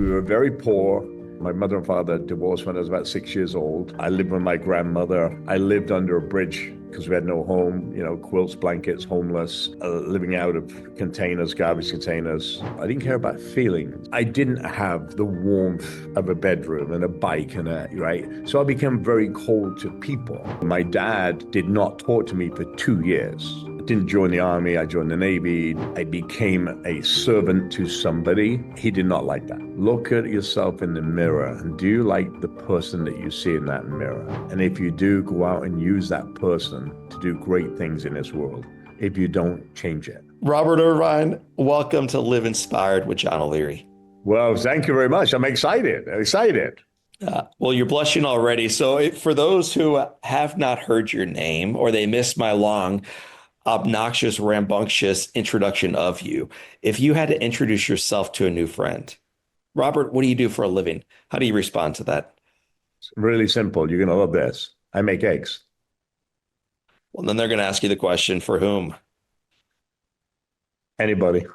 We were very poor. My mother and father divorced when I was about 6 years old. I lived with my grandmother. I lived under a bridge because we had no home, quilts, blankets, homeless, living out of containers, garbage containers. I didn't care about feelings. I didn't have the warmth of a bedroom and a bike right? So I became very cold to people. My dad did not talk to me for 2 years. I didn't join the army. I joined the Navy. I became a servant to somebody. He did not like that. Look at yourself in the mirror and do you like the person that you see in that mirror? And if you do, go out and use that person to do great things in this world. If you don't, change it. Robert Irvine, welcome to Live Inspired with John O'Leary. Well, thank you very much. I'm excited. Well, you're blushing already. So for those who have not heard your name or they missed my long, obnoxious, rambunctious introduction of you, if you had to introduce yourself to a new friend, Robert, what do you do for a living? How do you respond to that? It's really simple. You're going to love this. I make eggs. Well, then they're going to ask you the question, for whom? Anybody.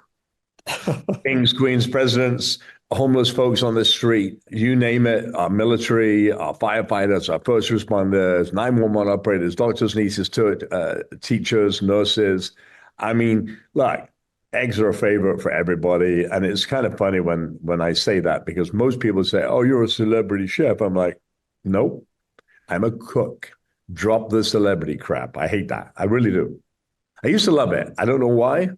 Kings, queens, presidents, homeless folks on the street, you name it, our military, our firefighters, our first responders, 911 operators, doctors, nieces, teachers, nurses. I mean, look, eggs are a favorite for everybody. And it's kind of funny when I say that, because most people say, oh, you're a celebrity chef. I'm like, nope, I'm a cook. Drop the celebrity crap. I hate that. I really do. I used to love it. I don't know why,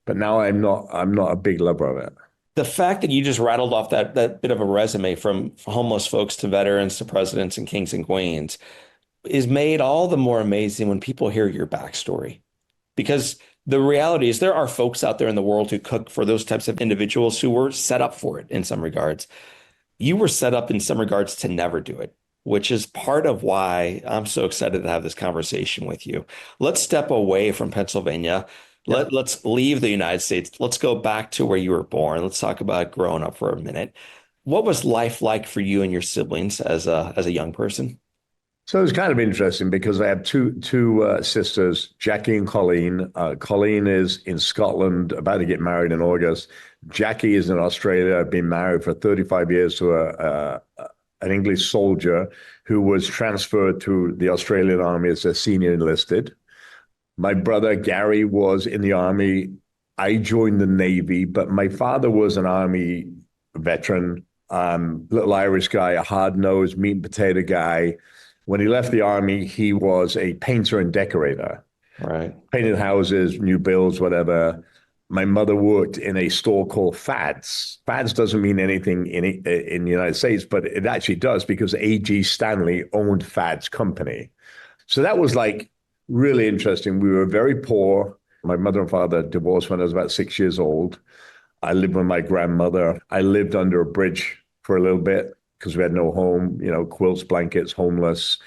but now I'm not a big lover of it. The fact that you just rattled off that bit of a resume from homeless folks to veterans to presidents and kings and queens is made all the more amazing when people hear your backstory. Because the reality is there are folks out there in the world who cook for those types of individuals who were set up for it in some regards. You were set up in some regards to never do it, which is part of why I'm so excited to have this conversation with you. Let's step away from Pennsylvania. Let's leave the United States. Let's go back to where you were born. Let's talk about growing up for a minute. What was life like for you and your siblings as a young person? So it's kind of interesting because I have two sisters, Jackie and Colleen. Colleen is in Scotland, about to get married in August. Jackie is in Australia. I've been married for 35 years to an English soldier who was transferred to the Australian Army as a senior enlisted. My brother, Gary, was in the Army. I joined the Navy, but my father was an Army veteran, little Irish guy, a hard-nosed meat and potato guy. When he left the Army, he was a painter and decorator. Right. Painted houses, new builds, whatever. My mother worked in a store called Fads. Fads doesn't mean anything in the United States, but it actually does because A.G. Stanley owned Fads Company. So that was like really interesting. We were very poor. My mother and father divorced when I was about 6 years old. I lived with my grandmother. I lived under a bridge for a little bit because we had no home, quilts, blankets, homeless,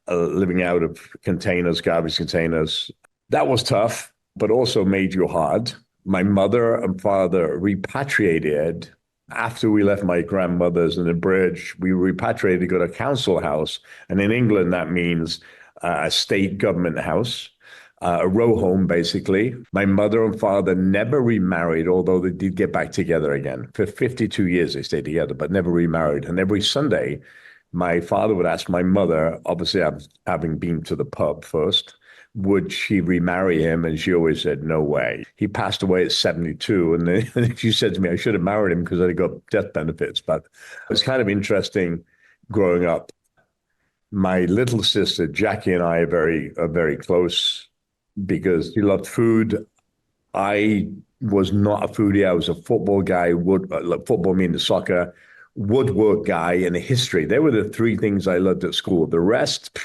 living out of containers, garbage containers. That was tough, but also made you hard. My mother and father repatriated after we left my grandmother's in the bridge. We repatriated to go to a council house. And in England, that means a state government house, a row home, basically. My mother and father never remarried, although they did get back together again. For 52 years, they stayed together, but never remarried. And every Sunday, my father would ask my mother, obviously having been to the pub first, would she remarry him? And she always said, no way. He passed away at 72. And then she said to me, I should have married him because I got death benefits. But it's kind of interesting growing up. My little sister, Jackie, and I are very close because she loved food. I was not a foodie. I was a football guy, football meaning soccer, woodwork guy, and history. They were the three things I loved at school. The rest,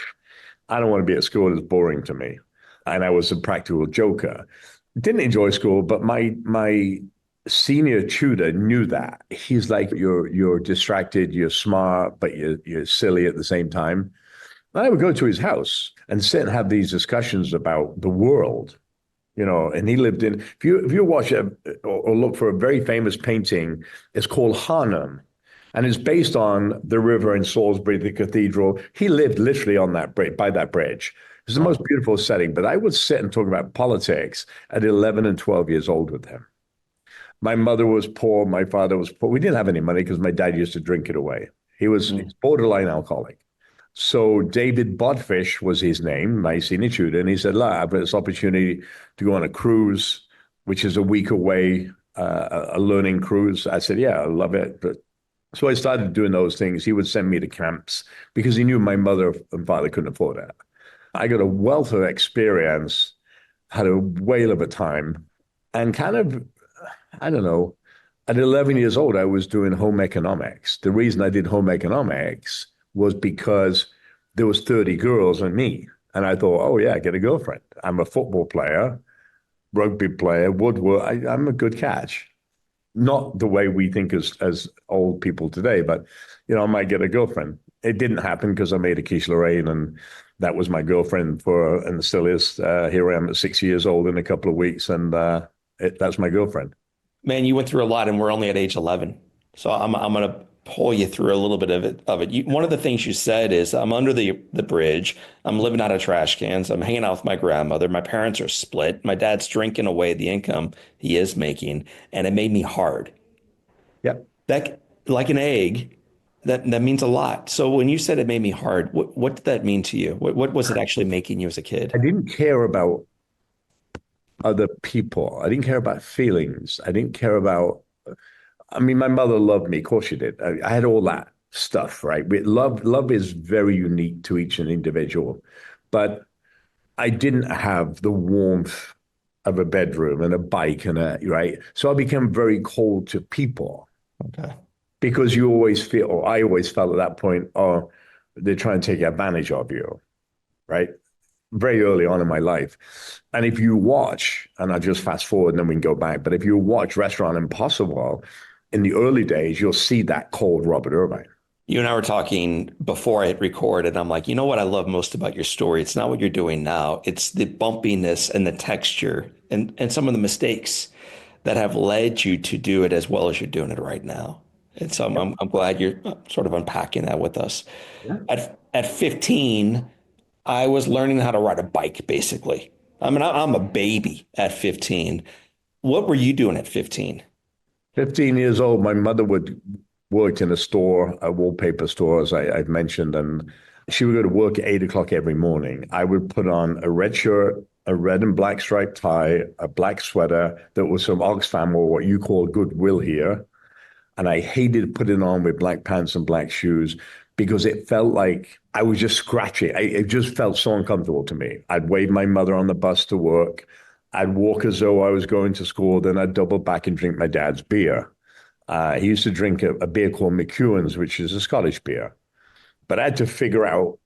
I don't want to be at school. It's boring to me. And I was a practical joker. Didn't enjoy school, but my senior tutor knew that. He's like, you're distracted, you're smart, but you're silly at the same time. And I would go to his house and sit and have these discussions about the world, and he lived in, if you watch or look for a very famous painting, it's called Harnham. And it's based on the river in Salisbury, the cathedral. He lived literally on that bridge, by that bridge. It's the most beautiful setting. But I would sit and talk about politics at 11 and 12 years old with him. My mother was poor. My father was poor. We didn't have any money because my dad used to drink it away. He's borderline alcoholic. So David Bodfish was his name, my senior tutor, and he said, "Look, I've got this opportunity to go on a cruise, which is a week away, a learning cruise." I said, "Yeah, I love it." But so I started doing those things. He would send me to camps because he knew my mother and father couldn't afford that. I got a wealth of experience, had a whale of a time, and kind of, I don't know, at 11 years old, I was doing home economics. The reason I did home economics was because there was 30 girls and me. And I thought, oh yeah, get a girlfriend. I'm a football player, rugby player, woodwork. I'm a good catch. Not the way we think as old people today, but I might get a girlfriend. It didn't happen because I made a quiche Lorraine, and that was my girlfriend and still is. Here I am at 6 years old in a couple of weeks, and that's my girlfriend. Man, you went through a lot, and we're only at age 11. So I'm going to pull you through a little bit of it. One of the things you said is, I'm under the bridge. I'm living out of trash cans. I'm hanging out with my grandmother. My parents are split. My dad's drinking away the income he is making, and it made me hard. Yep. That, like an egg, that means a lot. So when you said it made me hard, what did that mean to you? What was it actually making you as a kid? I didn't care about other people. I didn't care about feelings. I didn't care about, I mean, my mother loved me. Of course she did. I had all that stuff, right? Love is very unique to each an individual. But I didn't have the warmth of a bedroom and a bike right? So I became very cold to people Okay. because you always feel, or I always felt at that point, oh, they're trying to take advantage of you, right? Very early on in my life. And if you watch, and I just fast forward and then we can go back, but if you watch Restaurant Impossible in the early days, you'll see that cold Robert Irvine. You and I were talking before I hit record, and I'm like, you know what I love most about your story? It's not what you're doing now. It's the bumpiness and the texture and some of the mistakes that have led you to do it as well as you're doing it right now. And so I'm glad you're sort of unpacking that with us. Yeah. At 15, I was learning how to ride a bike, basically. I mean, I'm a baby at 15. What were you doing at 15? 15 years old, my mother would worked in a store, a wallpaper store, as I've mentioned, and she would go to work at 8 o'clock every morning. I would put on a red shirt, a red and black striped tie, a black sweater that was from Oxfam, or what you call Goodwill here. And I hated putting on with black pants and black shoes because it felt like I was just scratching. It just felt so uncomfortable to me. I'd wave my mother on the bus to work. I'd walk as though I was going to school. Then I'd double back and drink my dad's beer. He used to drink a beer called McEwen's, which is a Scottish beer. But I had to figure out,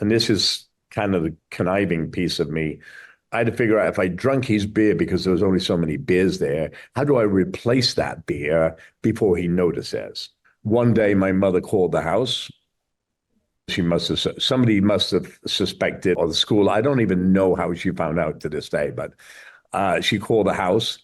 and this is kind of the conniving piece of me, I had to figure out if I drank his beer because there was only so many beers there, how do I replace that beer before he notices? One day, my mother called the house. Somebody must have suspected, or the school. I don't even know how she found out to this day, but she called the house.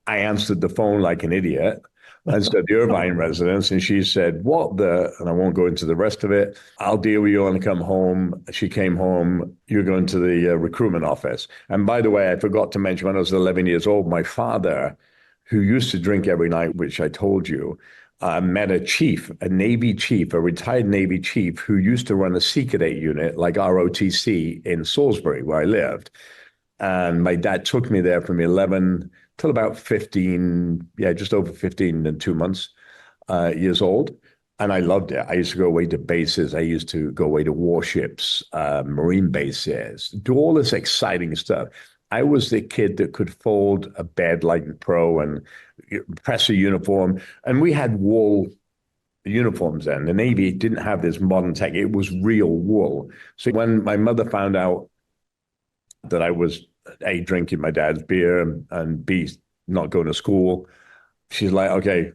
I answered the phone like an idiot and said the Irvine residence. And she said, what the, and I won't go into the rest of it. I'll deal with you when I come home. She came home. You're going to the recruitment office. And by the way, I forgot to mention when I was 11 years old, my father, who used to drink every night, which I told you, met a chief, a Navy chief, a retired Navy chief who used to run a Sea Cadet unit like ROTC in Salisbury, where I lived. And my dad took me there from 11 till about 15, yeah, just over 15 and 2 months years old. And I loved it. I used to go away to bases. I used to go away to warships, Marine bases, do all this exciting stuff. I was the kid that could fold a bed like a pro and press a uniform. And we had wool uniforms then. The Navy didn't have this modern tech. It was real wool. So when my mother found out that I was A, drinking my dad's beer and B, not going to school, she's like, okay,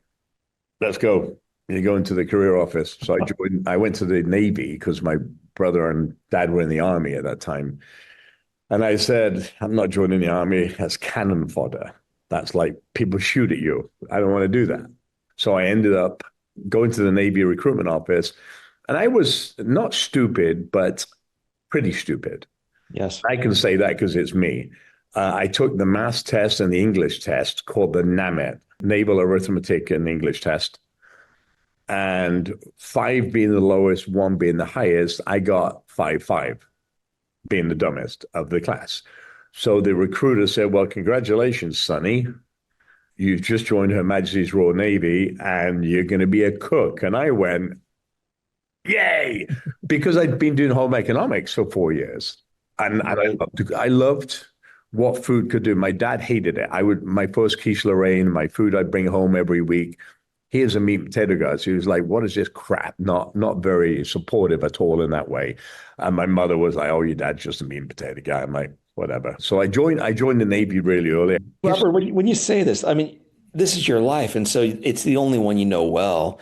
let's go. You go into the career office. So I went to the Navy because my brother and dad were in the Army at that time. And I said, I'm not joining the Army. That's cannon fodder. That's like people shoot at you. I don't want to do that. So I ended up going to the Navy recruitment office. And I was not stupid, but pretty stupid. Yes. I can say that because it's me. I took the math test and the English test called the NAMET, Naval Arithmetic and English Test. And five being the lowest, one being the highest, I got 5.5, being the dumbest of the class. So the recruiter said, well, congratulations, Sonny. You've just joined Her Majesty's Royal Navy and you're going to be a cook. And I went, yay, because I'd been doing home economics for 4 years. And I loved what food could do. My dad hated it. My first quiche Lorraine, my food I'd bring home every week. Here's a meat and potato guy. So he was like, what is this crap? Not very supportive at all in that way. And my mother was like, oh, your dad's just a meat and potato guy. I'm like, whatever. So I joined the Navy really early. Robert, when you say this, I mean, this is your life, and so it's the only one you know well.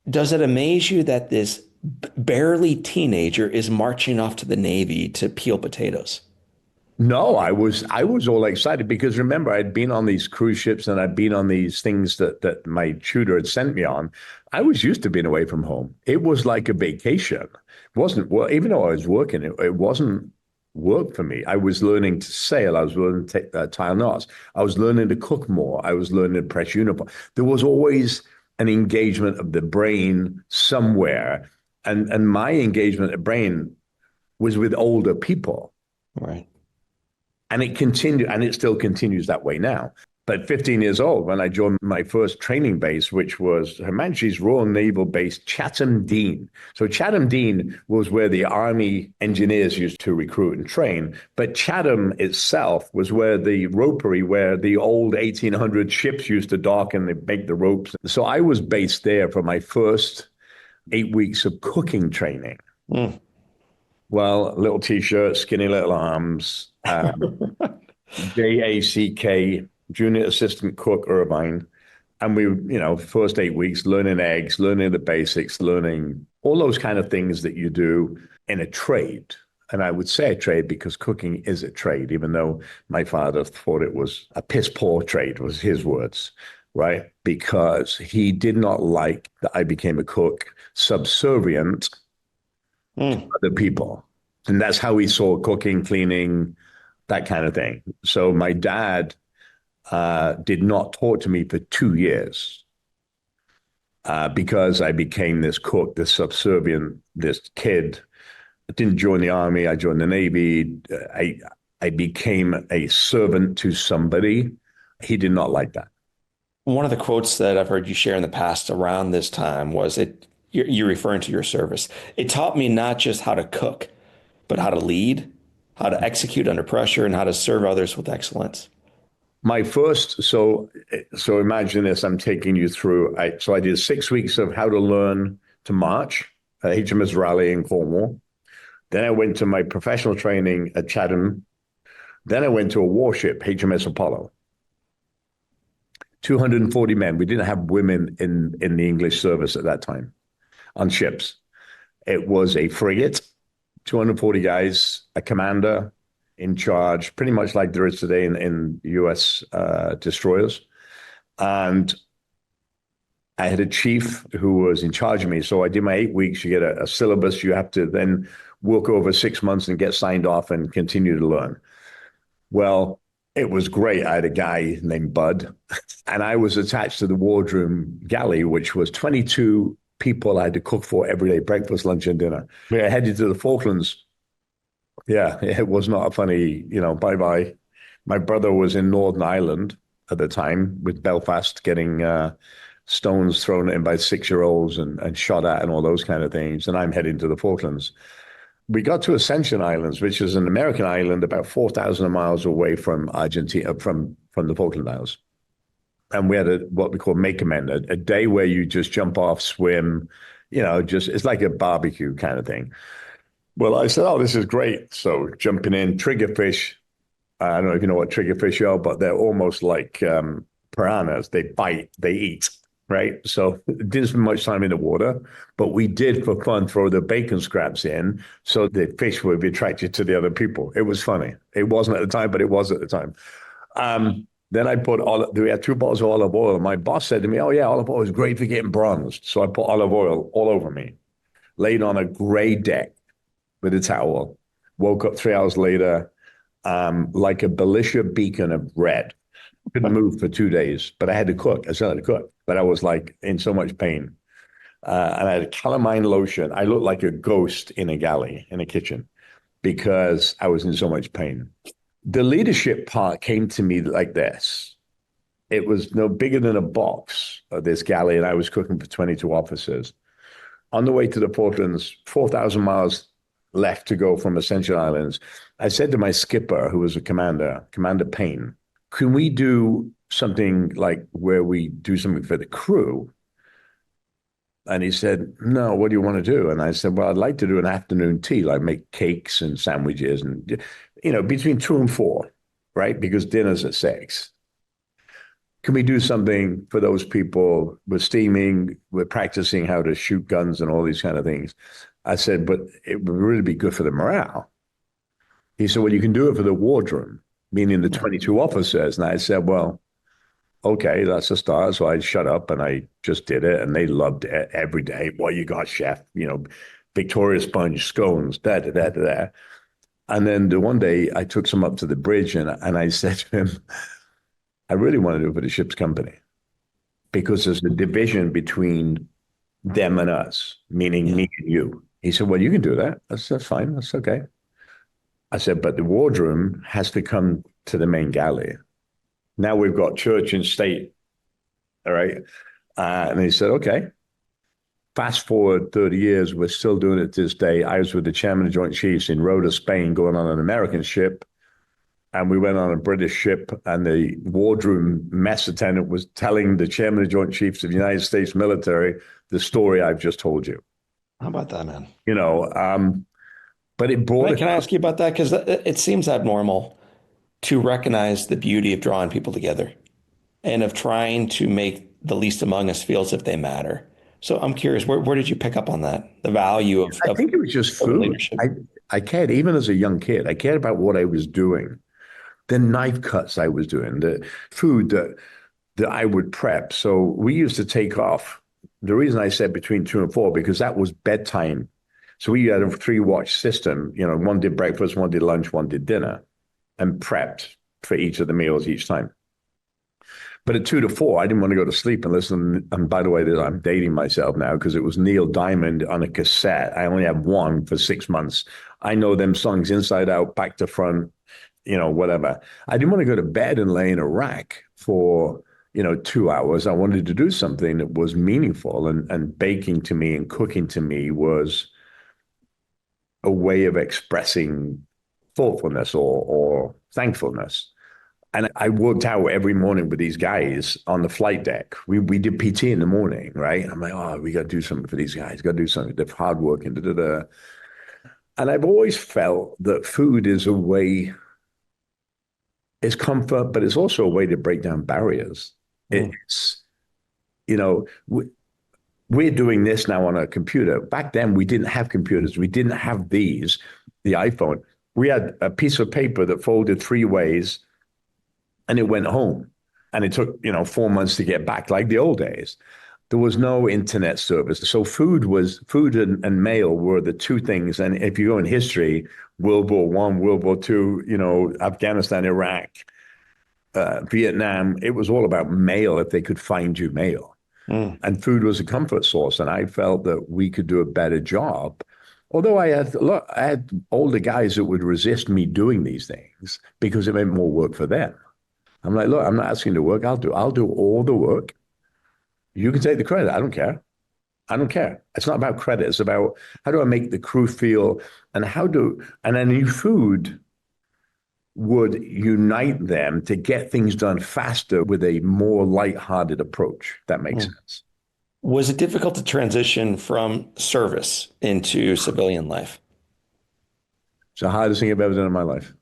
Does it amaze you that this barely teenager is marching off to the Navy to peel potatoes? No, I was all excited because remember I'd been on these cruise ships and I'd been on these things that my tutor had sent me on. I was used to being away from home. It was like a vacation. It wasn't well, even though I was working, it wasn't work for me. I was learning to sail. I was learning to tie knots. I was learning to cook more. I was learning to press uniform. There was always an engagement of the brain somewhere, and my engagement of brain was with older people. Right. And it continued, and it still continues that way now. But 15 years old, when I joined my first training base, which was Her Majesty's Royal Naval Base, Chatham Dean. So Chatham Dean was where the Army engineers used to recruit and train. But Chatham itself was where the ropery, where the old 1800 ships used to dock and they make the ropes. So I was based there for my first 8 weeks of cooking training. Mm. Well, little t-shirt, skinny little arms, JACK, junior assistant cook, Irvine. And first 8 weeks, learning eggs, learning the basics, learning all those kind of things that you do in a trade. And I would say a trade because cooking is a trade, even though my father thought it was a piss poor trade, was his words, right? Because he did not like that I became a cook subservient to other people. And that's how he saw cooking, cleaning, that kind of thing. So my dad did not talk to me for 2 years because I became this cook, this subservient, this kid. I didn't join the army. I joined the Navy. I became a servant to somebody. He did not like that. One of the quotes that I've heard you share in the past around this time was you're referring to your service. It taught me not just how to cook, but how to lead, how to execute under pressure, and how to serve others with excellence. My first, so imagine this, I'm taking you through. I did 6 weeks of how to learn to march at HMS Raleigh in Cornwall. Then I went to my professional training at Chatham. Then I went to a warship, HMS Apollo. 240 men. We didn't have women in the English service at that time on ships. It was a frigate, 240 guys, a commander in charge, pretty much like there is today in US destroyers. And I had a chief who was in charge of me. So I did my 8 weeks. You get a syllabus. You have to then work over 6 months and get signed off and continue to learn. Well, it was great. I had a guy named Bud, and I was attached to the wardroom galley, which was 22 people I had to cook for every day, breakfast, lunch, and dinner. We were headed to the Falklands. Yeah, it was not a funny, bye-bye. My brother was in Northern Ireland at the time with Belfast, getting stones thrown at him by 6-year-olds and shot at and all those kind of things. And I'm heading to the Falklands. We got to Ascension Islands, which is an American island about 4,000 miles away from Argentina, from the Falkland Isles. And we had what we call make amend, a day where you just jump off, swim, it's like a barbecue kind of thing. Well, I said, oh, this is great. So jumping in, triggerfish. I don't know if you know what triggerfish are, but they're almost like piranhas. They bite, they eat, right? So it didn't spend much time in the water, but we did for fun throw the bacon scraps in so the fish would be attracted to the other people. It was funny. It wasn't at the time, but it was at the time. Then I we had 2 bottles of olive oil. My boss said to me, oh yeah, olive oil is great for getting bronzed. So I put olive oil all over me, laid on a gray deck with a towel, woke up 3 hours later, like a militia beacon of red. Couldn't move for 2 days, but I had to cook. I still had to cook, but I was like in so much pain. And I had calamine lotion. I looked like a ghost in a galley in a kitchen because I was in so much pain. The leadership part came to me like this. It was no bigger than a box of this galley, and I was cooking for 22 officers. On the way to the Portlands, 4,000 miles left to go from Ascension Islands, I said to my skipper, who was a commander, Commander Payne, can we do something like where we do something for the crew? And he said, no, what do you want to do? And I said, well, I'd like to do an afternoon tea, like make cakes and sandwiches and, between 2 and 4, right? Because dinner's at 6. Can we do something for those people? We're steaming, we're practicing how to shoot guns and all these kind of things. I said, but it would really be good for the morale. He said, well, you can do it for the wardroom, meaning the 22 officers. And I said, well, okay, that's a start. So I shut up and I just did it. And they loved it every day. What you got, chef? Victoria sponge, scones, da, da, da, da, da. And then the one day I took some up to the bridge and I said to him, I really want to do it for the ship's company because there's a division between them and us, meaning me and you. He said, well, you can do that. That's fine. That's okay. I said, but the wardroom has to come to the main galley. Now we've got church and state. All right. And he said, okay. Fast forward 30 years, we're still doing it to this day. I was with the chairman of Joint Chiefs in Rota, Spain, going on an American ship. And we went on a British ship, and the wardroom mess attendant was telling the chairman of Joint Chiefs of the United States military the story I've just told you. How about that, man? But it brought Can I ask you about that? Because it seems abnormal to recognize the beauty of drawing people together and of trying to make the least among us feel as if they matter. So I'm curious, where did you pick up on that? The value I think it was just food. leadership. I cared, even as a young kid, I cared about what I was doing, the knife cuts I was doing, the food that I would prep. So we used to take off. The reason I said between 2 and 4, because that was bedtime. So we had a 3-watch system. One did breakfast, one did lunch, one did dinner, and prepped for each of the meals each time. But at 2 to 4, I didn't want to go to sleep and listen. And by the way, I'm dating myself now because it was Neil Diamond on a cassette. I only have one for 6 months. I know them songs inside out, back to front, whatever. I didn't want to go to bed and lay in a rack for 2 hours. I wanted to do something that was meaningful, and baking to me and cooking to me was a way of expressing thoughtfulness or thankfulness. And I worked out every morning with these guys on the flight deck. We did PT in the morning, right? I'm like, oh, we got to do something for these guys. Got to do something. They're hardworking. Da, da, da. And I've always felt that food is a way, it's comfort, but it's also a way to break down barriers. It's, we're doing this now on a computer. Back then, we didn't have computers. We didn't have the iPhone. We had a piece of paper that folded 3 ways, and it went home. And it took, 4 months to get back, like the old days. There was no internet service. So food and mail were the 2 things. And if you go in history, World War I, World War II, Afghanistan, Iraq, Vietnam, it was all about mail if they could find you mail. And food was a comfort source. And I felt that we could do a better job. Although I had older guys that would resist me doing these things because it meant more work for them. I'm like, look, I'm not asking to work. I'll do all the work. You can take the credit. I don't care. I don't care. It's not about credit. It's about how do I make the crew feel, and and I knew food would unite them to get things done faster with a more lighthearted approach. That makes sense. Was it difficult to transition from service into civilian life? It's the hardest thing I've ever done in my life.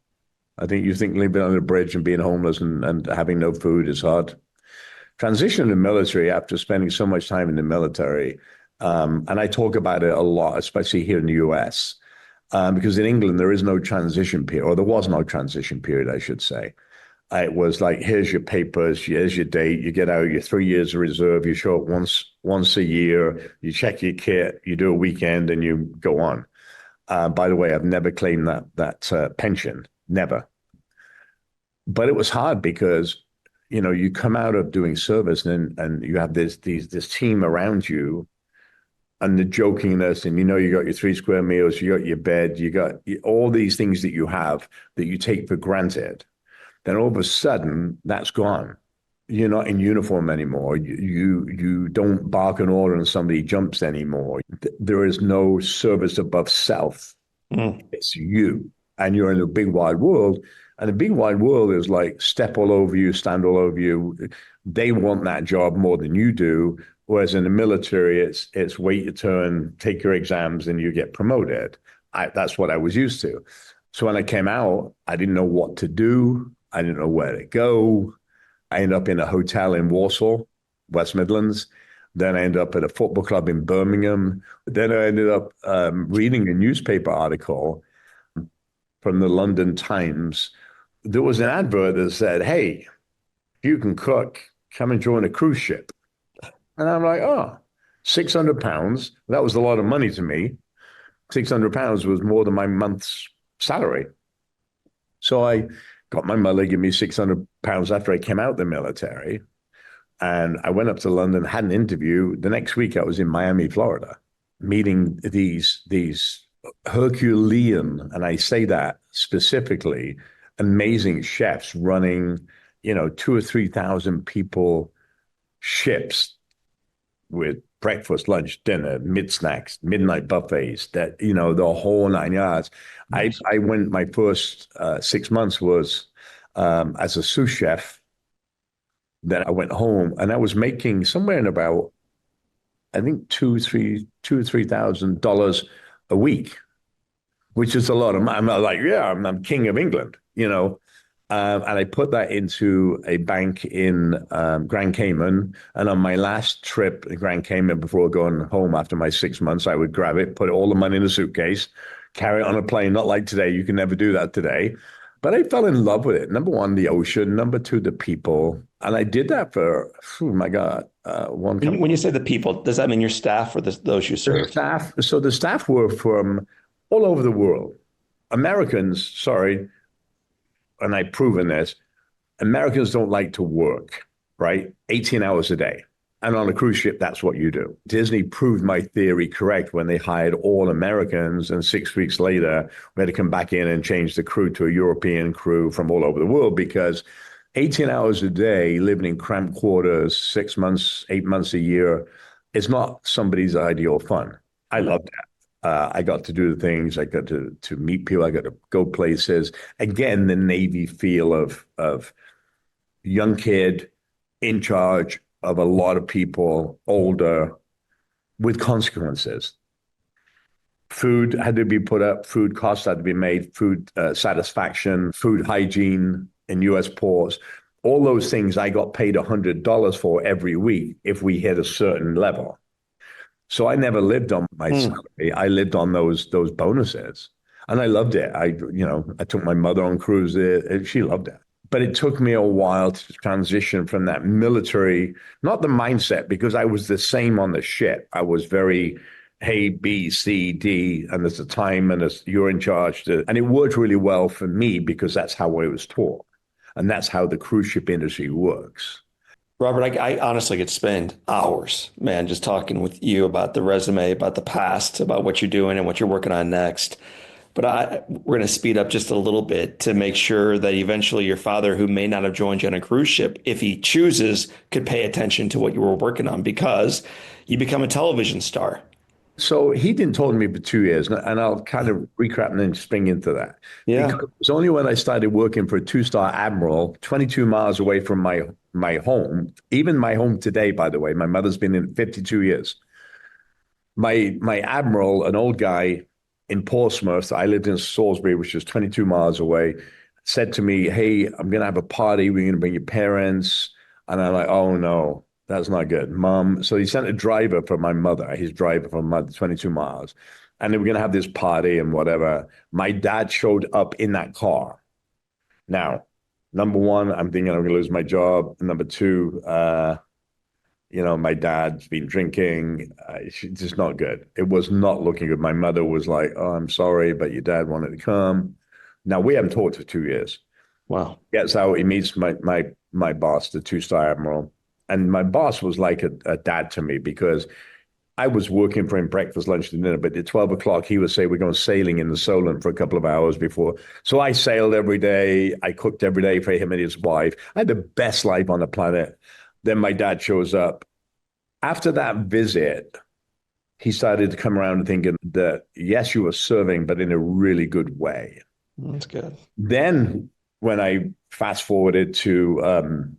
I think you think living on a bridge and being homeless and having no food is hard. Transition to the military after spending so much time in the military, and I talk about it a lot, especially here in the US, because in England there is no transition period, or there was no transition period, I should say. It was like, here's your papers, here's your date, you get out, your 3 years of reserve, you show up once a year, you check your kit, you do a weekend, and you go on. By the way, I've never claimed that pension, never. But it was hard because, you come out of doing service and you have this team around you and the jokingness, and you got your 3 square meals, you got your bed, you got all these things that you have that you take for granted. Then all of a sudden, that's gone. You're not in uniform anymore. You don't bark an order and somebody jumps anymore. There is no service above self. Mm. It's you, and you're in a big wide world. And the big wide world is like step all over you, stand all over you. They want that job more than you do. Whereas in the military, it's wait your turn, take your exams, and you get promoted. That's what I was used to. So when I came out, I didn't know what to do. I didn't know where to go. I ended up in a hotel in Warsaw, West Midlands. Then I ended up at a football club in Birmingham. Then I ended up reading a newspaper article from the London Times. There was an advert that said, "Hey, if you can cook, come and join a cruise ship." And I'm like, oh, £600. That was a lot of money to me. £600 was more than my month's salary. So I got my mother to give me £600 after I came out of the military. And I went up to London, had an interview. The next week I was in Miami, Florida, meeting these Herculean, and I say that specifically, amazing chefs running, 2 or 3 thousand people ships with breakfast, lunch, dinner, mid snacks, midnight buffets, that, the whole 9 yards. Nice. I went, my first 6 months was as a sous chef. Then I went home and I was making somewhere in about, I think $2,000 or $3,000 a week, which is a lot of money. I'm not like, yeah, I'm king of England, and I put that into a bank in Grand Cayman. And on my last trip in Grand Cayman before going home after my 6 months, I would grab it, put all the money in a suitcase, carry it on a plane. Not like today. You can never do that today. But I fell in love with it. Number one, the ocean. Number two, the people. And I did that for, oh my God, one When you, company. when you say the people, does that mean your staff or those you The served? staff. So the staff were from all over the world. Americans, sorry, and I've proven this, Americans don't like to work, right? 18 hours a day. And on a cruise ship, that's what you do. Disney proved my theory correct when they hired all Americans. And 6 weeks later, we had to come back in and change the crew to a European crew from all over the world because 18 hours a day, living in cramped quarters, 6 months, 8 months a year, is not somebody's ideal fun. I No. loved that. I got to do the things. I got to meet people. I got to go places. Again, the Navy feel of young kid in charge of a lot of people, older, with consequences. Food had to be put up, food costs had to be made, food satisfaction, food hygiene in US ports. All those things I got paid $100 for every week if we hit a certain level. So I never lived on my Mm. salary. I lived on those bonuses. And I loved it. I took my mother on cruises. She loved it. But it took me a while to transition from that military, not the mindset, because I was the same on the ship. I was very, hey, B, C, D, and there's a time and you're in charge. And it worked really well for me because that's how I was taught. And that's how the cruise ship industry works. Robert, I honestly could spend hours, man, just talking with you about the resume, about the past, about what you're doing and what you're working on next. But we're going to speed up just a little bit to make sure that eventually your father, who may not have joined you on a cruise ship, if he chooses, could pay attention to what you were working on because you become a television star. So he didn't talk to me for 2 years, and I'll kind of recap and then spring into that. Yeah. Because it was only when I started working for a two-star admiral, 22 miles away from my home, even my home today, by the way, my mother's been in 52 years. My admiral, an old guy in Portsmouth, I lived in Salisbury, which is 22 miles away, said to me, "Hey, I'm going to have a party. We're going to bring your parents." And I'm like, "Oh no, that's not good, Mom." So he sent a driver for my mother, his driver from 22 miles. And they were going to have this party and whatever. My dad showed up in that car. Now, number one, I'm thinking I'm going to lose my job. Number two, my dad's been drinking. It's just not good. It was not looking good. My mother was like, "Oh, I'm sorry, but your dad wanted to come." Now, we haven't talked for 2 years. Wow. Gets out, he meets my boss, the two-star admiral. And my boss was like a dad to me because I was working for him breakfast, lunch, and dinner. But at 12 o'clock, he would say, we're going sailing in the Solent for a couple of hours before. So I sailed every day. I cooked every day for him and his wife. I had the best life on the planet. Then my dad shows up. After that visit, he started to come around thinking that, yes, you were serving, but in a really good way. That's good. Then when I fast forwarded to,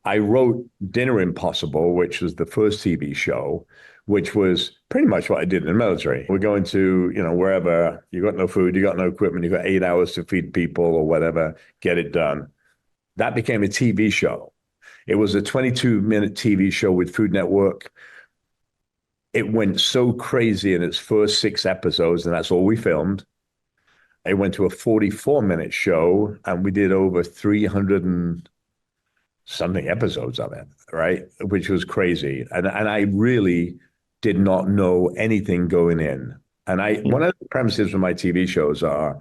I wrote Dinner Impossible, which was the first TV show, which was pretty much what I did in the military. We're going to, wherever you got no food, you got no equipment, you got 8 hours to feed people or whatever, get it done. That became a TV show. It was a 22-minute TV show with Food Network. It went so crazy in its first 6 episodes, and that's all we filmed. It went to a 44-minute show, and we did over 300 and something episodes of it, right? Which was crazy. And I really did not know anything going in. And one of the premises of my TV shows are,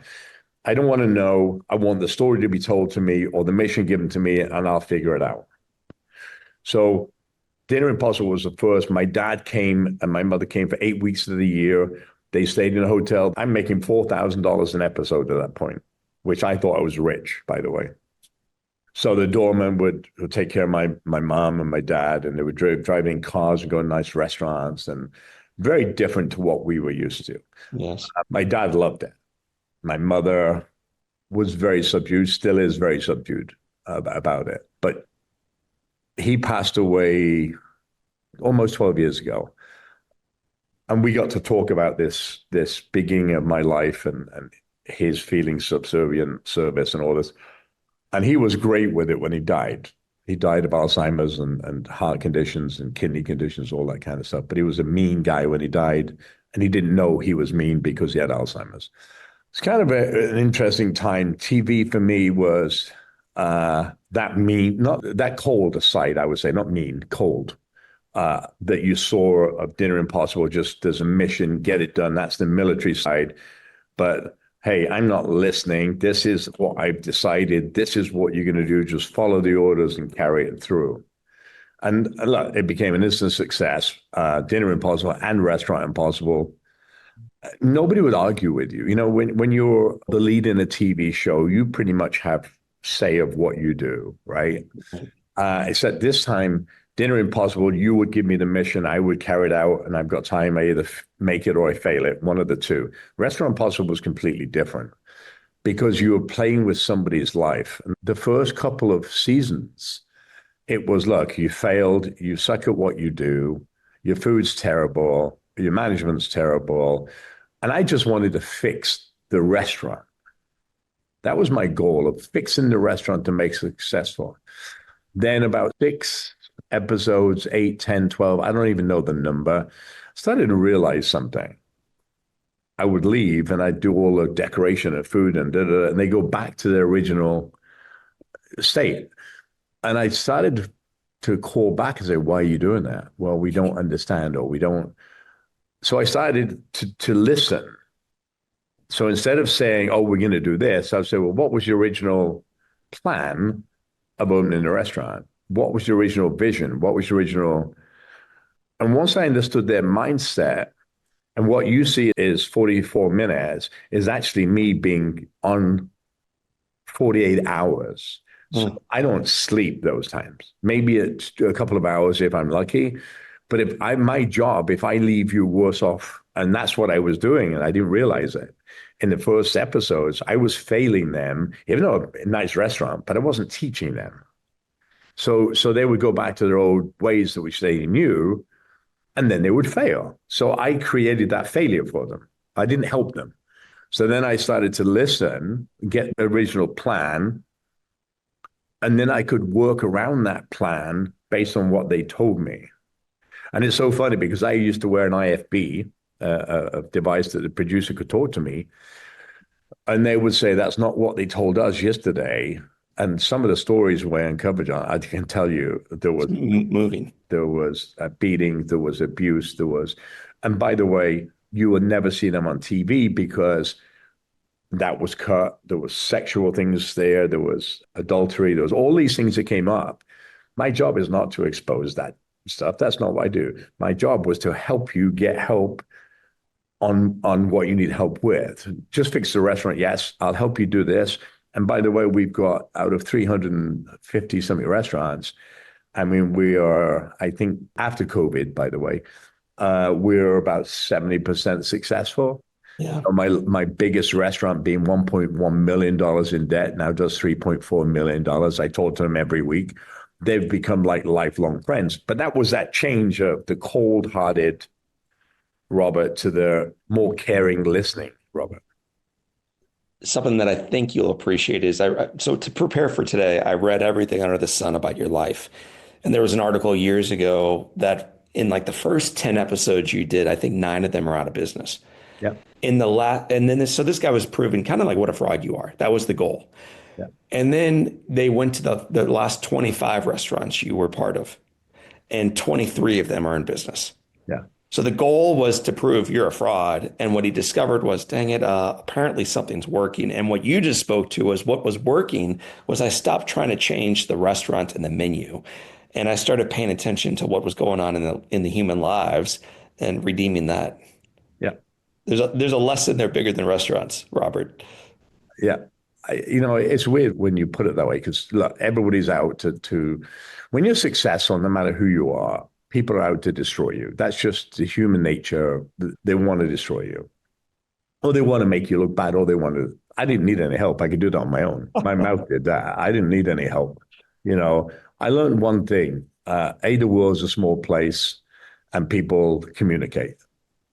I don't want to know. I want the story to be told to me or the mission given to me, and I'll figure it out. So Dinner Impossible was the first. My dad came and my mother came for 8 weeks of the year. They stayed in a hotel. I'm making $4,000 an episode at that point, which I thought I was rich, by the way. So the doorman would take care of my mom and my dad, and they would drive in cars and go to nice restaurants, and very different to what we were used to. Yes. My dad loved it. My mother was very subdued, still is very subdued about it. But he passed away almost 12 years ago. And we got to talk about this beginning of my life and his feeling subservient, service, and all this. And he was great with it when he died. He died of Alzheimer's and heart conditions and kidney conditions, all that kind of stuff. But he was a mean guy when he died, and he didn't know he was mean because he had Alzheimer's. It's kind of an interesting time. TV for me was that mean, not that cold side, I would say, not mean, cold. That you saw of Dinner Impossible, just there's a mission, get it done. That's the military side. But hey, I'm not listening. This is what I've decided. This is what you're going to do. Just follow the orders and carry it through. And look, it became an instant success. Dinner Impossible and Restaurant Impossible. Nobody would argue with you. When you're the lead in a TV show, you pretty much have say of what you do, right? Except this time, Dinner Impossible, you would give me the mission, I would carry it out, and I've got time. I either make it or I fail it, one of the two. Restaurant Impossible was completely different because you were playing with somebody's life. And the first couple of seasons, it was, look, you failed, you suck at what you do, your food's terrible, your management's terrible. And I just wanted to fix the restaurant. That was my goal, of fixing the restaurant to make it successful. Then about 6 episodes, 8, 10, 12, I don't even know the number, started to realize something. I would leave and I'd do all the decoration and food and and they go back to their original state. And I started to call back and say, why are you doing that? Well, we don't understand, or we don't. So I started to listen. So instead of saying, oh, we're going to do this, I would say, well, what was your original plan of opening a restaurant? What was the original vision? What was the original? And once I understood their mindset, and what you see is 44 minutes is actually me being on 48 hours. So I don't sleep those times. Maybe it's a couple of hours if I'm lucky. But my job, if I leave you worse off, and that's what I was doing, and I didn't realize it. In the first episodes, I was failing them, even though a nice restaurant, but I wasn't teaching them. So they would go back to their old ways that which they knew, and then they would fail. So I created that failure for them. I didn't help them. So then I started to listen, get the original plan, and then I could work around that plan based on what they told me. And it's so funny because I used to wear an IFB, a device that the producer could talk to me, and they would say, that's not what they told us yesterday. And some of the stories were uncovered, I can tell you, there was moving. There was a beating, there was abuse, and by the way, you would never see them on TV because that was cut. There was sexual things there. There was adultery. There was all these things that came up. My job is not to expose that stuff. That's not what I do. My job was to help you get help on what you need help with. Just fix the restaurant. Yes, I'll help you do this. And by the way, we've got out of 350 something restaurants. I mean, we are, I think, after COVID, by the way, we're about 70% successful. Yeah. My biggest restaurant being $1.1 million in debt now does $3.4 million. I talk to them every week. They've become like lifelong friends. But that was that change of the cold-hearted Robert to the more caring, listening Robert. Something that I think you'll appreciate is so to prepare for today, I read everything under the sun about your life. And there was an article years ago that in like the first 10 episodes you did, I think 9 of them are out of business. Yeah. In the last, and then so this guy was proving kind of like what a fraud you are. That was the goal. Yeah. And then they went to the last 25 restaurants you were part of, and 23 of them are in business. Yeah. So the goal was to prove you're a fraud. And what he discovered was, dang it, apparently something's working. And what you just spoke to was what was working was I stopped trying to change the restaurant and the menu. And I started paying attention to what was going on in the human lives and redeeming that. Yeah. There's a lesson there bigger than restaurants, Robert. Yeah. It's weird when you put it that way because look, everybody's out when you're successful, no matter who you are, people are out to destroy you. That's just the human nature. They want to destroy you. Or they want to make you look bad, or they want to. I didn't need any help. I could do that on my own. My mouth did that. I didn't need any help. I learned one thing. The world's a small place and people communicate.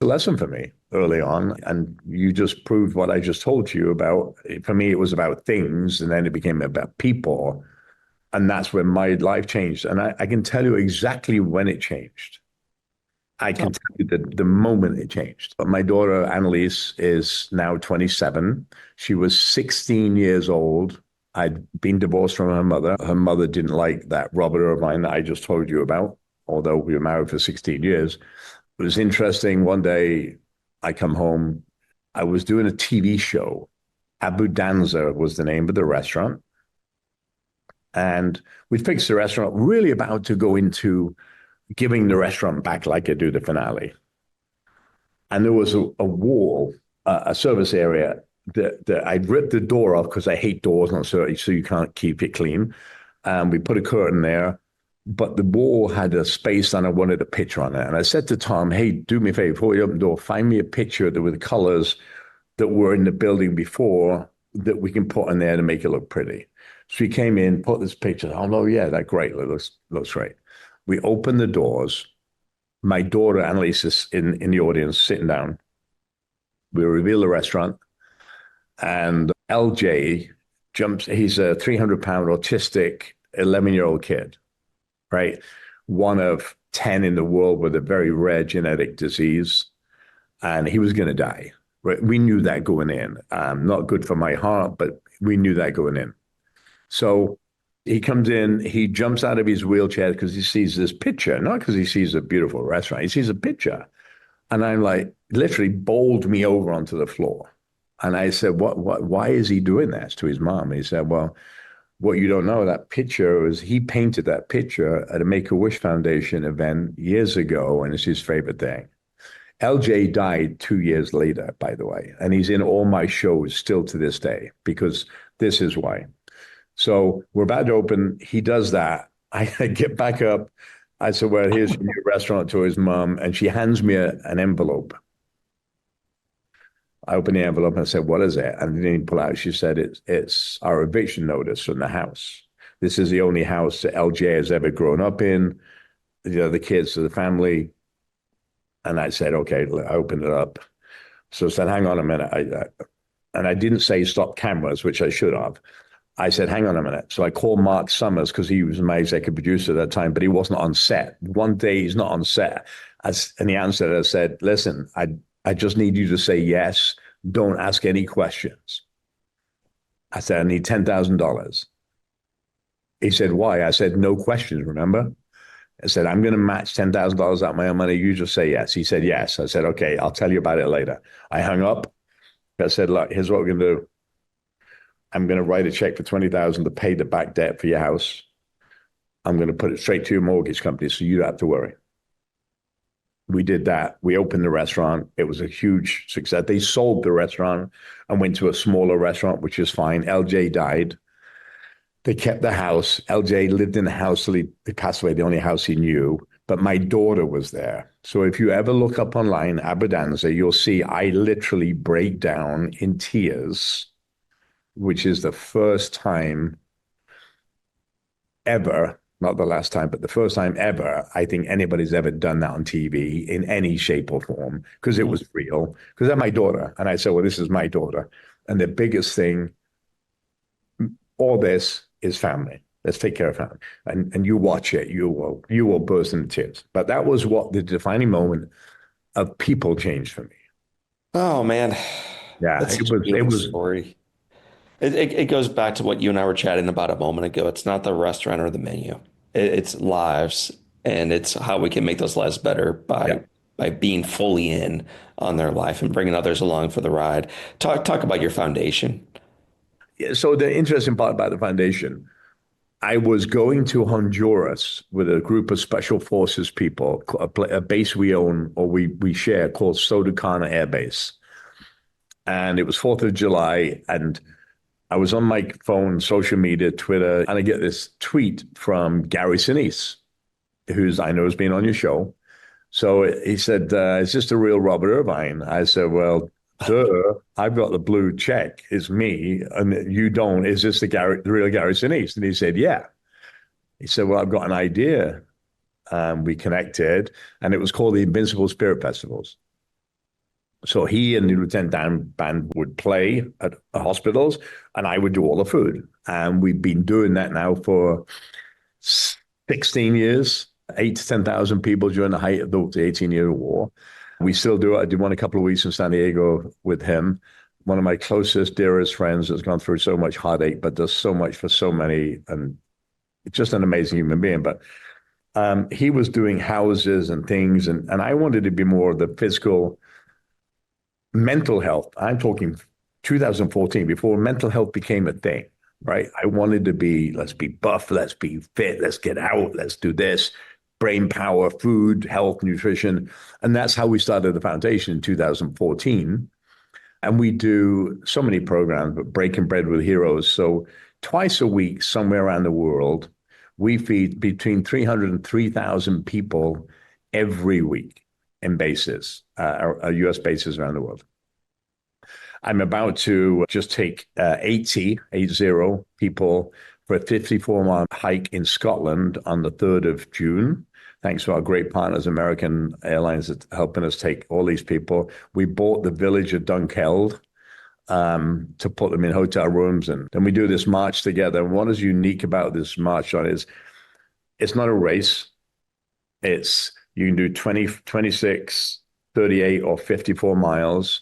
A lesson for me early on. And you just proved what I just told you about. For me, it was about things, and then it became about people. And that's when my life changed. And I can tell you exactly when it changed. I can tell you the moment it changed. But my daughter, Annalise, is now 27. She was 16 years old. I'd been divorced from her mother. Her mother didn't like that Robert Irvine that I just told you about, although we were married for 16 years. It was interesting. One day I come home. I was doing a TV show. Abu Danza was the name of the restaurant. And we fixed the restaurant, really about to go into giving the restaurant back like I do the finale. And there was a wall, a service area that I'd ripped the door off because I hate doors on service, so you can't keep it clean. We put a curtain there, but the wall had a space and I wanted a picture on it. And I said to Tom, hey, do me a favor, before you open the door, find me a picture that with the colors that were in the building before that we can put in there to make it look pretty. So he came in, put this picture. Oh, no, yeah, that's great. It looks great. We opened the doors. My daughter, Annalise, is in the audience, sitting down. We reveal the restaurant. And LJ jumps. He's a 300-pound autistic 11-year-old kid, right? One of 10 in the world with a very rare genetic disease. And he was going to die. Right? We knew that going in. Not good for my heart, but we knew that going in. So he comes in, he jumps out of his wheelchair because he sees this picture, not because he sees a beautiful restaurant. He sees a picture. And I'm like, literally bowled me over onto the floor. And I said, why is he doing that to his mom? He said, well, what you don't know, that picture was, he painted that picture at a Make-A-Wish Foundation event years ago, and it's his favorite thing. LJ died 2 years later, by the way, and he's in all my shows still to this day, because this is why. So we're about to open. He does that. I get back up. I said, well, here's your new restaurant, to his mom, and she hands me an envelope. I opened the envelope and I said, what is it? And then he pulled out, she said, it's our eviction notice from the house. This is the only house that LJ has ever grown up in. The kids, the family. And I said, okay, I opened it up. So I said, hang on a minute. And I didn't say stop cameras, which I should have. I said, hang on a minute. So I called Mark Summers because he was my executive producer at that time, but he wasn't on set. One day he's not on set. And he answered, I said, listen, I just need you to say yes. Don't ask any questions. I said, I need $10,000. He said, why? I said, no questions, remember? I said, I'm going to match $10,000 out of my own money. You just say yes. He said, yes. I said, okay, I'll tell you about it later. I hung up. I said, look, here's what we're going to do. I'm going to write a check for 20,000 to pay the back debt for your house. I'm going to put it straight to your mortgage company so you don't have to worry. We did that. We opened the restaurant. It was a huge success. They sold the restaurant and went to a smaller restaurant, which is fine. LJ died. They kept the house. LJ lived in the house till he passed away, the only house he knew. But my daughter was there. So if you ever look up online, Aberdanza, you'll see I literally break down in tears, which is the first time ever, not the last time, but the first time ever, I think anybody's ever done that on TV in any shape or form, because it Mhm. was real. Because they're my daughter. And I said, well, this is my daughter. And the biggest thing, all this is family. Let's take care of family. And you watch it, you will burst into tears. But that was what the defining moment of people changed for me. Oh man, Yeah, that's it such a was it beautiful was story. It goes back to what you and I were chatting about a moment ago. It's not the restaurant or the menu. It's lives, and it's how we can make those lives better yeah. by being fully in on their life and bringing others along for the ride. Talk about your foundation. Yeah, so the interesting part about the foundation, I was going to Honduras with a group of special forces people, a base we own or we share called Sotacana Air Base. And it was 4th of July. And I was on my phone, social media, Twitter, and I get this tweet from Gary Sinise, who's I know has been on your show. So he said, is this the real Robert Irvine? I said, well, duh, I've got the blue check. It's me. And you don't. Is this the real Gary Sinise? And he said, yeah. He said, well, I've got an idea. We connected, and it was called the Invincible Spirit Festivals. So he and the Lieutenant Dan band would play at hospitals, and I would do all the food. And we've been doing that now for 16 years, 8 to 10,000 people during the height of the 18-year war. We still do it. I did one a couple of weeks in San Diego with him. One of my closest, dearest friends has gone through so much heartache, but does so much for so many, and just an amazing human being. But he was doing houses and things, and I wanted to be more of the physical mental health. I'm talking 2014, before mental health became a thing, right? I wanted to be, let's be buff, let's be fit, let's get out, let's do this, brain power, food, health, nutrition. And that's how we started the foundation in 2014. And we do so many programs, but Breaking Bread with Heroes. So twice a week, somewhere around the world, we feed between 300 and 3,000 people every week in bases, US bases around the world. I'm about to just take 80 people for a 54-mile hike in Scotland on the 3rd of June. Thanks to our great partners, American Airlines, that's helping us take all these people. We bought the village of Dunkeld to put them in hotel rooms. And then we do this march together. And what is unique about this march, John, is it's not a race. It's you can do 20, 26, 38, or 54 miles,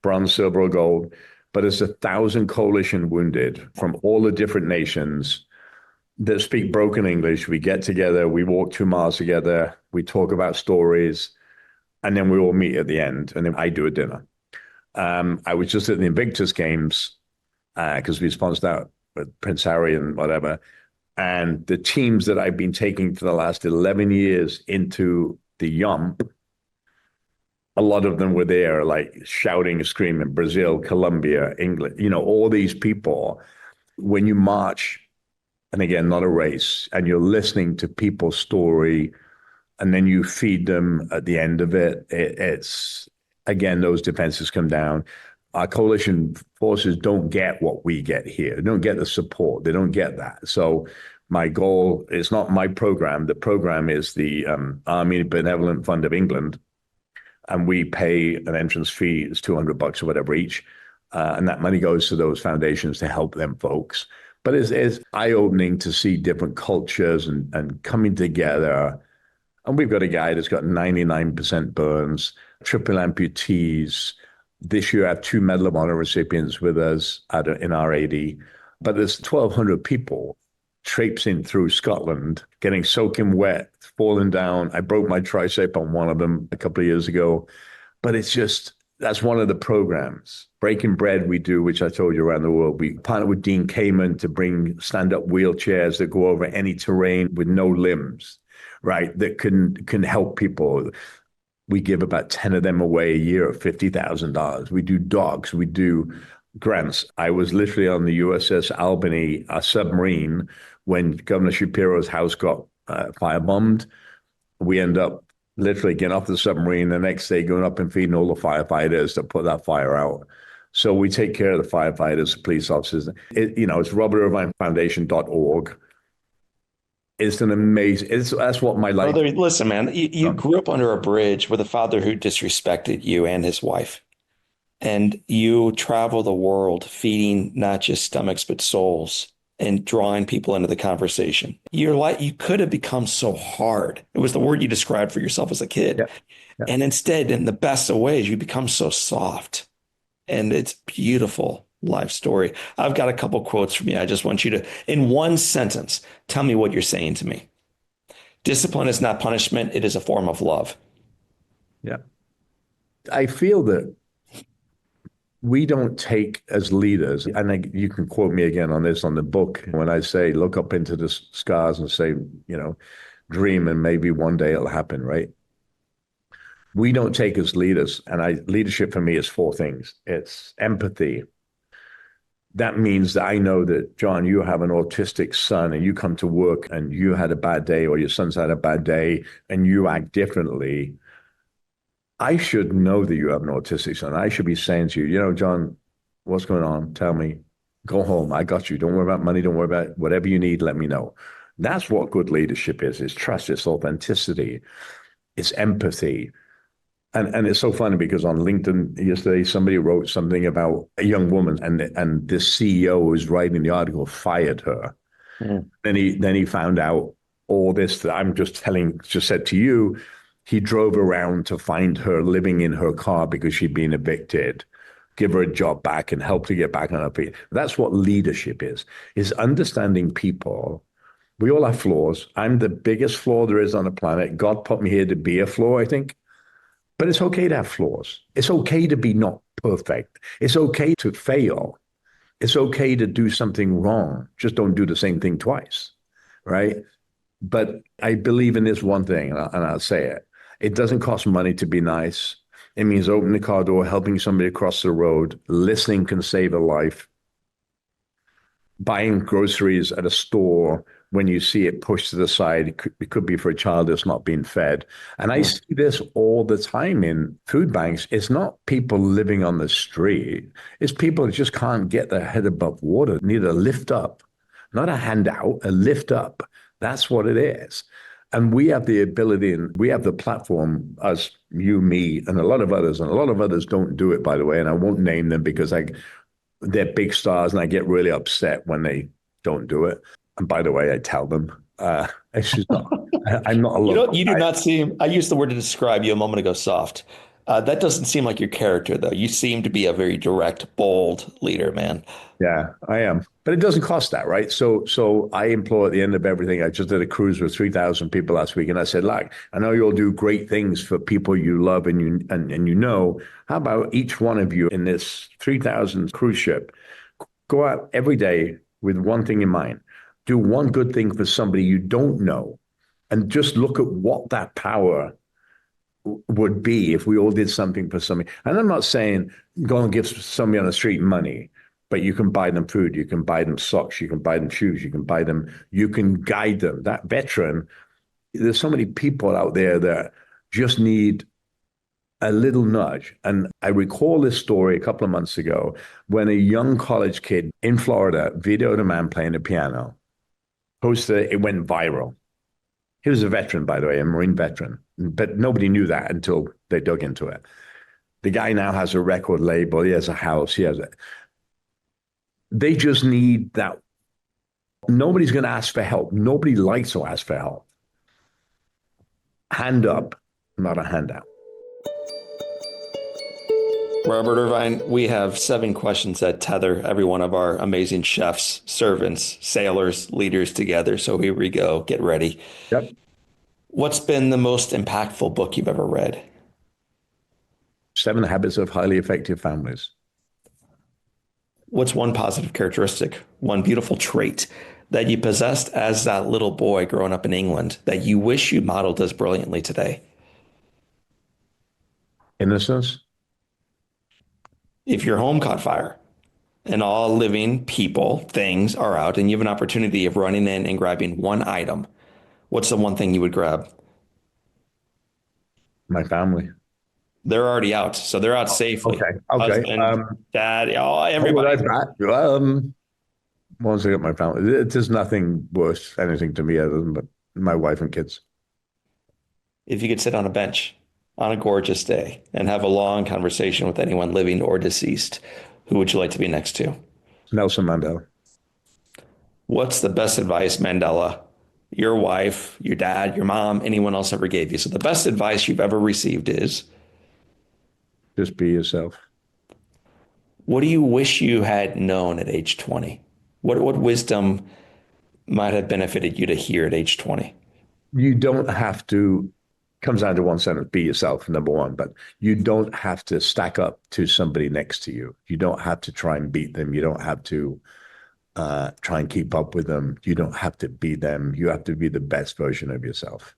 bronze, silver, or gold. But it's 1,000 coalition wounded from all the different nations that speak broken English. We get together, we walk 2 miles together, we talk about stories, and then we all meet at the end. And then I do a dinner. I was just at the Invictus Games because we sponsored out with Prince Harry and whatever. And the teams that I've been taking for the last 11 years into the Yump, a lot of them were there, like shouting, screaming, Brazil, Colombia, England, all these people. When you march, and again, not a race, and you're listening to people's story, and then you feed them at the end of it, it's, again, those defenses come down. Our coalition forces don't get what we get here. They don't get the support. They don't get that. So my goal is not my program. The program is the Army Benevolent Fund of England, and we pay an entrance fee. It's $200 or whatever each, and that money goes to those foundations to help them folks. But it's eye-opening to see different cultures and coming together. And we've got a guy that's got 99% burns, triple amputees. This year, I have 2 Medal of Honor recipients with us in our AD. But there's 1,200 people traipsing through Scotland, getting soaking wet, falling down. I broke my tricep on one of them a couple of years ago. But it's just That's one of the programs. Breaking Bread we do, which I told you around the world. We partner with Dean Kamen to bring stand-up wheelchairs that go over any terrain with no limbs, right? That can help people. We give about 10 of them away a year at $50,000. We do dogs. We do grants. I was literally on the USS Albany, a submarine, when Governor Shapiro's house got firebombed. We end up literally getting off the submarine the next day, going up and feeding all the firefighters to put that fire out. So we take care of the firefighters, police officers. It's RobertIrvineFoundation.org. It's an amazing, that's what my life. Brother, listen, man, you grew up under a bridge with a father who disrespected you and his wife. And you travel the world feeding not just stomachs, but souls and drawing people into the conversation. You could have become so hard. It was the word you described for yourself as a kid. Yeah, yeah. And instead, in the best of ways, you become so soft. And it's beautiful life story. I've got a couple quotes from you. I just want you to, in one sentence, tell me what you're saying to me. Discipline is not punishment. It is a form of love. Yeah. I feel that we don't take as leaders, and you can quote me again on this on the book, when I say, look up into the stars and say, dream and maybe one day it'll happen, right? We don't take as leaders. And leadership for me is four things. It's empathy. That means that I know that, John, you have an autistic son and you come to work and you had a bad day, or your son's had a bad day, and you act differently. I should know that you have an autistic son. I should be saying to you, John, what's going on? Tell me. Go home. I got you. Don't worry about money. Don't worry about whatever you need. Let me know. That's what good leadership is. It's trust. It's authenticity. It's empathy. And it's so funny because on LinkedIn yesterday, somebody wrote something about a young woman, and this CEO who was writing the article fired her. Mm. Then he found out all this that I'm just said to you. He drove around to find her living in her car because she'd been evicted, give her a job back and help to get back on her feet. That's what leadership is understanding people. We all have flaws. I'm the biggest flaw there is on the planet. God put me here to be a flaw, I think. But it's okay to have flaws. It's okay to be not perfect. It's okay to fail. It's okay to do something wrong. Just don't do the same thing twice, right? But I believe in this one thing, and I'll say it. It doesn't cost money to be nice. It means opening the car door, helping somebody across the road. Listening can save a life. Buying groceries at a store when you see it pushed to the side, it could be for a child that's not being fed. And I see this all the time in food banks. It's not people living on the street. It's people that just can't get their head above water, need a lift up, not a handout, a lift up. That's what it is. And we have the ability and we have the platform, us, you, me, and a lot of others don't do it, by the way. And I won't name them because they're big stars and I get really upset when they don't do it. And by the way, I tell them, it's just not, I'm not alone. You do not seem, I used the word to describe you a moment ago, soft. That doesn't seem like your character, though. You seem to be a very direct, bold leader, man. Yeah, I am. But it doesn't cost that, right? So I implore at the end of everything. I just did a cruise with 3,000 people last week. And I said, look, I know you'll do great things for people you love and you know. How about each one of you in this 3,000 cruise ship, go out every day with one thing in mind. Do one good thing for somebody you don't know. And just look at what that power would be if we all did something for somebody. And I'm not saying go and give somebody on the street money, but you can buy them food, you can buy them socks, you can buy them shoes, you can guide them. That veteran, there's so many people out there that just need a little nudge. And I recall this story a couple of months ago when a young college kid in Florida videoed a man playing the piano. It went viral. He was a veteran, by the way, a Marine veteran, but nobody knew that until they dug into it. The guy now has a record label. He has a house. They just need that. Nobody's going to ask for help. Nobody likes to ask for help. Hand up, not a handout. Robert Irvine, we have 7 questions that tether every one of our amazing chefs, servants, sailors, leaders together. So here we go. Get ready. Yep. What's been the most impactful book you've ever read? Seven Habits of Highly Effective Families. What's one positive characteristic, one beautiful trait that you possessed as that little boy growing up in England that you wish you modeled as brilliantly today? Innocence. If your home caught fire and all living people, things are out, and you have an opportunity of running in and grabbing one item, what's the one thing you would grab? My family. They're already out, so they're out safely. Okay. Okay. Husband, dad, oh, What would I everybody. back? Once I get my family, there's nothing worth anything to me other than my wife and kids. If you could sit on a bench on a gorgeous day and have a long conversation with anyone living or deceased, who would you like to be next to? Nelson Mandela. What's the best advice, Mandela, your wife, your dad, your mom, anyone else ever gave you? So the best advice you've ever received is, Just be yourself. what do you wish you had known at age 20? What wisdom might have benefited you to hear at age 20? You don't have to, comes down to one sentence, be yourself, number one, but you don't have to stack up to somebody next to you. You don't have to try and beat them. You don't have to try and keep up with them. You don't have to be them. You have to be the best version of yourself.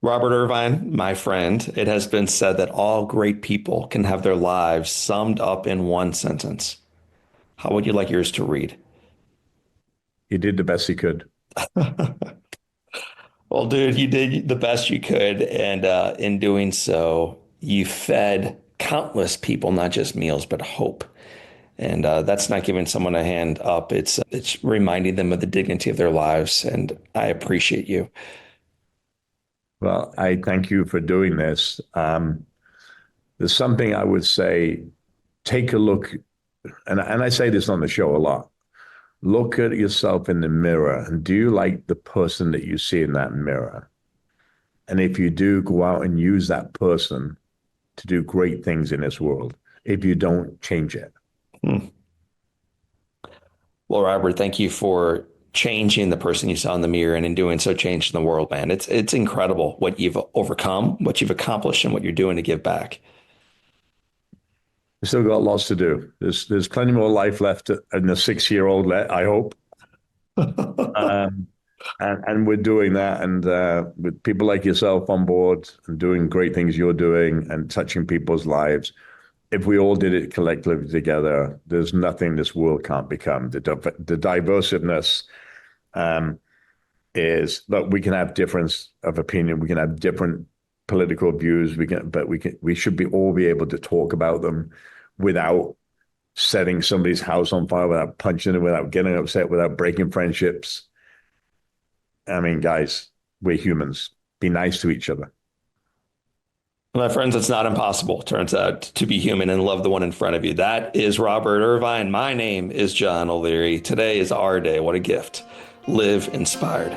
Robert Irvine, my friend, it has been said that all great people can have their lives summed up in one sentence. How would you like yours to read? He did the best he could. Well, dude, you did the best you could. And in doing so, you fed countless people, not just meals, but hope. And that's not giving someone a hand up. It's reminding them of the dignity of their lives. And I appreciate you. Well, I thank you for doing this. There's something I would say, take a look, and I say this on the show a lot. Look at yourself in the mirror and do you like the person that you see in that mirror? And if you do, go out and use that person to do great things in this world. If you don't, change it. Hmm. Well, Robert, thank you for changing the person you saw in the mirror and in doing so changing the world, man. It's incredible what you've overcome, what you've accomplished, and what you're doing to give back. We still got lots to do. There's plenty more life left in the 6-year-old, I hope. And we're doing that. And with people like yourself on board and doing great things you're doing and touching people's lives, if we all did it collectively together, there's nothing this world can't become. The diversiveness is, look, we can have difference of opinion. We can have different political views. We should all be able to talk about them without setting somebody's house on fire, without punching them, without getting upset, without breaking friendships. I mean, guys, we're humans. Be nice to each other. My friends, it's not impossible, turns out, to be human and love the one in front of you. That is Robert Irvine. My name is John O'Leary. Today is our day. What a gift. Live inspired.